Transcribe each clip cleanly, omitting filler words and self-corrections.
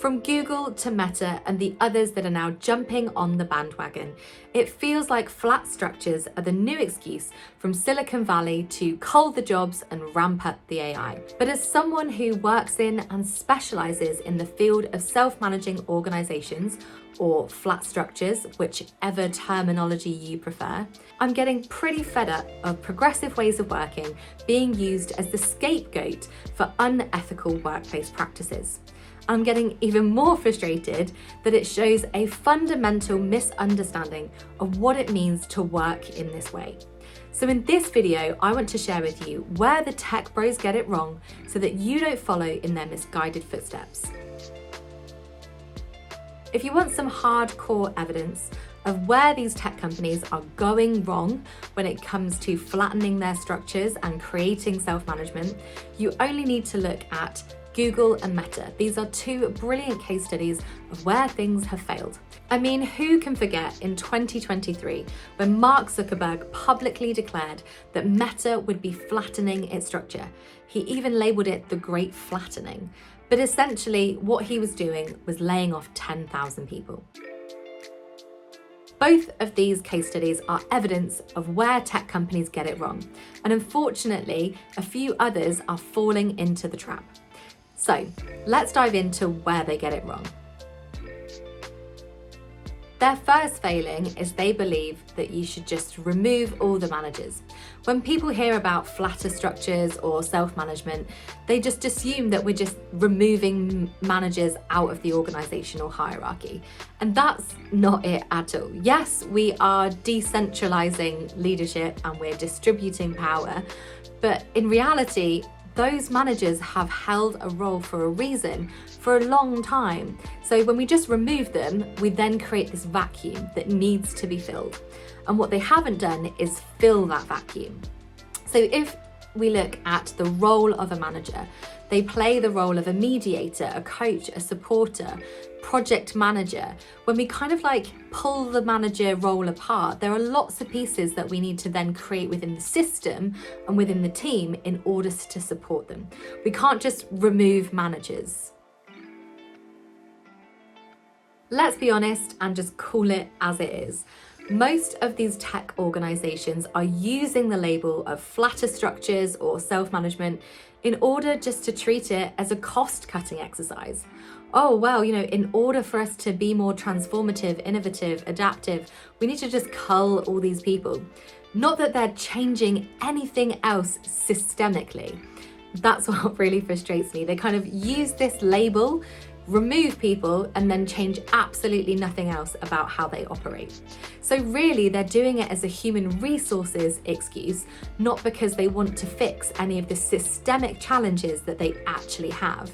From Google to Meta and the others that are now jumping on the bandwagon, it feels like flat structures are the new excuse from Silicon Valley to cull the jobs and ramp up the AI. But as someone who works in and specialises in the field of self-managing organisations, or flat structures, whichever terminology you prefer, I'm getting pretty fed up of progressive ways of working being used as the scapegoat for unethical workplace practices. I'm getting even more frustrated that it shows a fundamental misunderstanding of what it means to work in this way. So in this video, I want to share with you where the tech bros get it wrong so that you don't follow in their misguided footsteps. If you want some hardcore evidence of where these tech companies are going wrong when it comes to flattening their structures and creating self-management, you only need to look at Google and Meta. These are two brilliant case studies of where things have failed. I mean, who can forget in 2023 when Mark Zuckerberg publicly declared that Meta would be flattening its structure? He even labelled it the Great Flattening. But essentially, what he was doing was laying off 10,000 people. Both of these case studies are evidence of where tech companies get it wrong. And unfortunately, a few others are falling into the trap. So let's dive into where they get it wrong. Their first failing is they believe that you should just remove all the managers. When people hear about flatter structures or self-management, they just assume that we're just removing managers out of the organizational hierarchy. And that's not it at all. Yes, we are decentralizing leadership and we're distributing power, but in reality, those managers have held a role for a reason for a long time. So when we just remove them, we then create this vacuum that needs to be filled. And what they haven't done is fill that vacuum. So if we look at the role of a manager, they play the role of a mediator, a coach, a supporter, project manager. When we kind of like pull the manager role apart, there are lots of pieces that we need to then create within the system and within the team in order to support them. We can't just remove managers. Let's be honest and just call it as it is. Most of these tech organizations are using the label of flatter structures or self-management in order just to treat it as a cost-cutting exercise. Oh, well, in order for us to be more transformative, innovative, adaptive, we need to just cull all these people. Not that they're changing anything else systemically. That's what really frustrates me. They kind of use this label, remove people, and then change absolutely nothing else about how they operate. So really, they're doing it as a human resources excuse, not because they want to fix any of the systemic challenges that they actually have.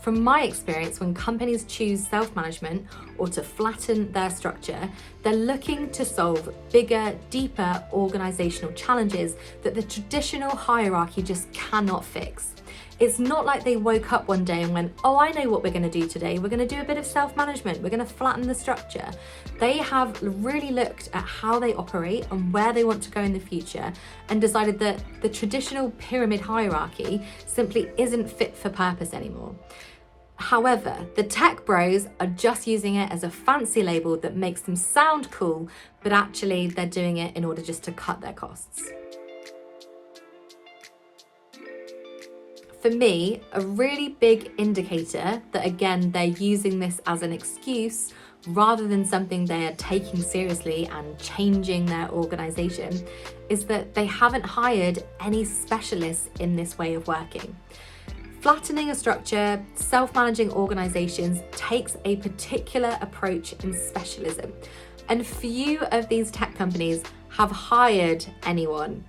From my experience, when companies choose self-management or to flatten their structure, they're looking to solve bigger, deeper organizational challenges that the traditional hierarchy just cannot fix. It's not like they woke up one day and went, oh, I know what we're going to do today. We're going to do a bit of self-management. We're going to flatten the structure. They have really looked at how they operate and where they want to go in the future and decided that the traditional pyramid hierarchy simply isn't fit for purpose anymore. However, the tech bros are just using it as a fancy label that makes them sound cool, but actually they're doing it in order just to cut their costs. For me, a really big indicator that, again, they're using this as an excuse rather than something they are taking seriously and changing their organization is that they haven't hired any specialists in this way of working. Flattening a structure, self-managing organizations takes a particular approach in specialism, and few of these tech companies have hired anyone.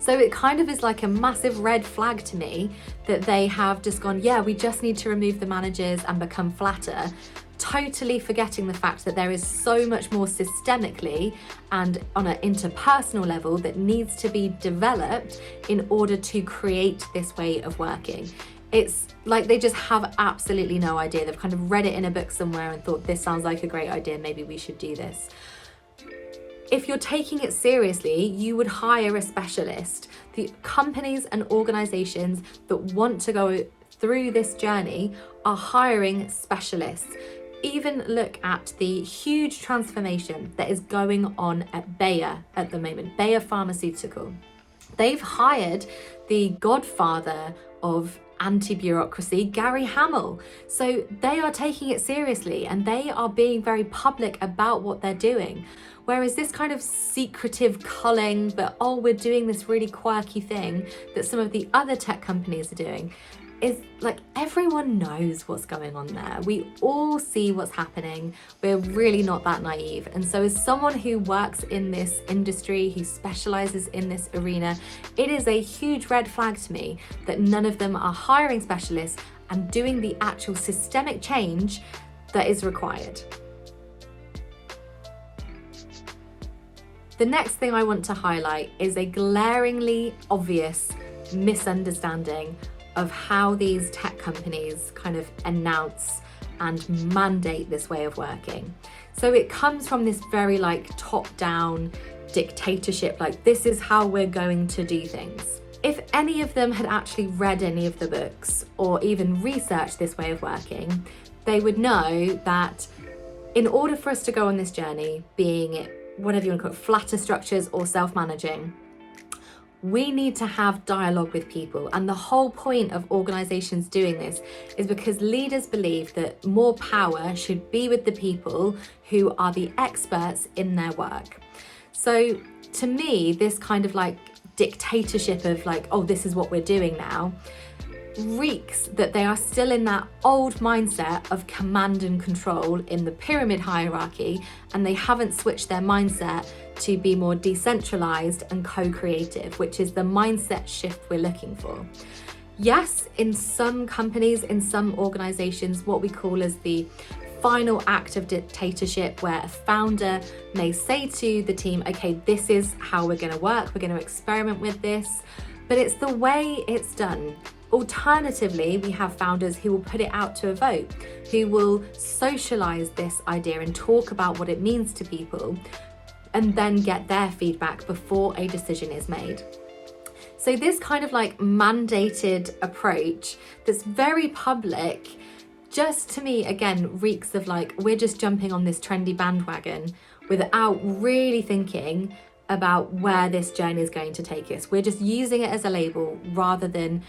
So it kind of is like a massive red flag to me that they have just gone, yeah, we just need to remove the managers and become flatter, totally forgetting the fact that there is so much more systemically and on an interpersonal level that needs to be developed in order to create this way of working. It's like they just have absolutely no idea. They've kind of read it in a book somewhere and thought, this sounds like a great idea, maybe we should do this. If you're taking it seriously, you would hire a specialist. The companies and organizations that want to go through this journey are hiring specialists. Even look at the huge transformation that is going on at Bayer at the moment, Bayer Pharmaceutical. They've hired the godfather of anti-bureaucracy, Gary Hamel. So they are taking it seriously and they are being very public about what they're doing. Whereas this kind of secretive culling, but we're doing this really quirky thing that some of the other tech companies are doing, is like everyone knows what's going on there. We all see what's happening. We're really not that naive. And so as someone who works in this industry, who specializes in this arena, it is a huge red flag to me that none of them are hiring specialists and doing the actual systemic change that is required. The next thing I want to highlight is a glaringly obvious misunderstanding of how these tech companies kind of announce and mandate this way of working. So it comes from this very top-down dictatorship, this is how we're going to do things. If any of them had actually read any of the books or even researched this way of working, they would know that in order for us to go on this journey, being it whatever you want to call it, flatter structures or self-managing, we need to have dialogue with people. And the whole point of organizations doing this is because leaders believe that more power should be with the people who are the experts in their work. So to me, this kind of dictatorship of this is what we're doing now reeks that they are still in that old mindset of command and control in the pyramid hierarchy, and they haven't switched their mindset to be more decentralized and co-creative, which is the mindset shift we're looking for. Yes, in some companies, in some organizations, what we call as the final act of dictatorship, where a founder may say to the team, okay, this is how we're going to work, we're going to experiment with this, but it's the way it's done. Alternatively, we have founders who will put it out to a vote, who will socialize this idea and talk about what it means to people, and then get their feedback before a decision is made. So this kind of mandated approach that's very public, just to me, again, reeks of we're just jumping on this trendy bandwagon without really thinking about where this journey is going to take us. We're just using it as a label rather than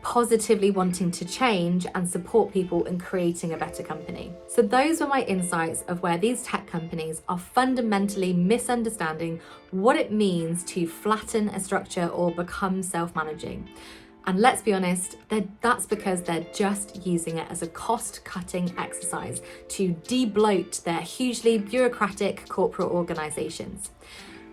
positively wanting to change and support people in creating a better company. So those were my insights of where these tech companies are fundamentally misunderstanding what it means to flatten a structure or become self-managing. And let's be honest, that's because they're just using it as a cost-cutting exercise to de-bloat their hugely bureaucratic corporate organizations.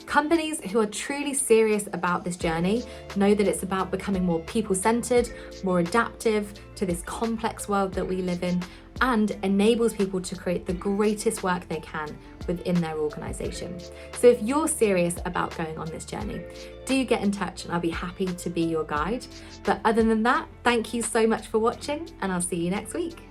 Companies who are truly serious about this journey know that it's about becoming more people-centered, more adaptive to this complex world that we live in, and enables people to create the greatest work they can within their organization. So if you're serious about going on this journey, do get in touch and I'll be happy to be your guide. But other than that, thank you so much for watching and I'll see you next week.